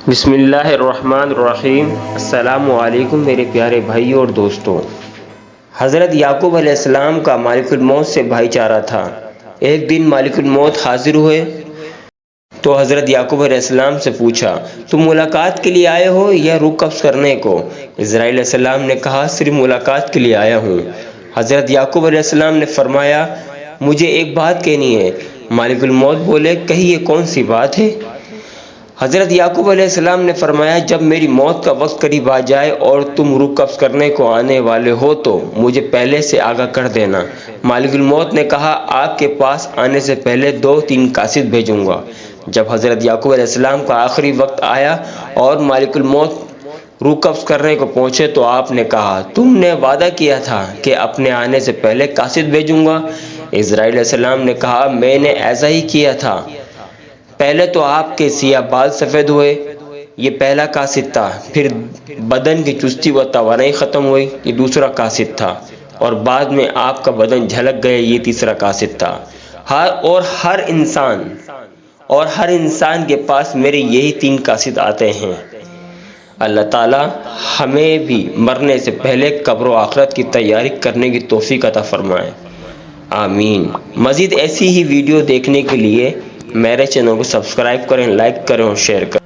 بسم اللہ الرحمن الرحیم۔ السلام علیکم میرے پیارے بھائیوں اور دوستوں۔ حضرت یعقوب علیہ السلام کا مالک الموت سے بھائی چارہ تھا۔ ایک دن مالک الموت حاضر ہوئے تو حضرت یعقوب علیہ السلام سے پوچھا، تم ملاقات کے لیے آئے ہو یا روح قبض کرنے کو؟ اسرائیل علیہ السلام نے کہا، صرف ملاقات کے لیے آیا ہوں۔ حضرت یعقوب علیہ السلام نے فرمایا، مجھے ایک بات کہنی ہے۔ مالک الموت بولے، کہیے کون سی بات ہے؟ حضرت یعقوب علیہ السلام نے فرمایا، جب میری موت کا وقت قریب آ جائے اور تم روح قبض کرنے کو آنے والے ہو تو مجھے پہلے سے آگاہ کر دینا۔ مالک الموت نے کہا، آپ کے پاس آنے سے پہلے 2-3 قاصد بھیجوں گا۔ جب حضرت یعقوب علیہ السلام کا آخری وقت آیا اور مالک الموت روح قبض کرنے کو پہنچے تو آپ نے کہا، تم نے وعدہ کیا تھا کہ اپنے آنے سے پہلے قاصد بھیجوں گا۔ اسرائیل علیہ السلام نے کہا، میں نے ایسا ہی کیا تھا۔ پہلے تو آپ کے سیاہ بال سفید ہوئے، یہ پہلا قاصد تھا۔ پھر بدن کی چستی و توانائی ختم ہوئی، یہ دوسرا قاصد تھا۔ اور بعد میں آپ کا بدن جھلک گئے، یہ تیسرا قاصد تھا۔ اور ہر انسان کے پاس میرے یہی 3 قاصد آتے ہیں۔ اللہ تعالی ہمیں بھی مرنے سے پہلے قبر و آخرت کی تیاری کرنے کی توفیق عطا فرمائے، آمین۔ مزید ایسی ہی ویڈیو دیکھنے کے لیے میرے چینل کو سبسکرائب کریں، لائک کریں اور شیئر کریں۔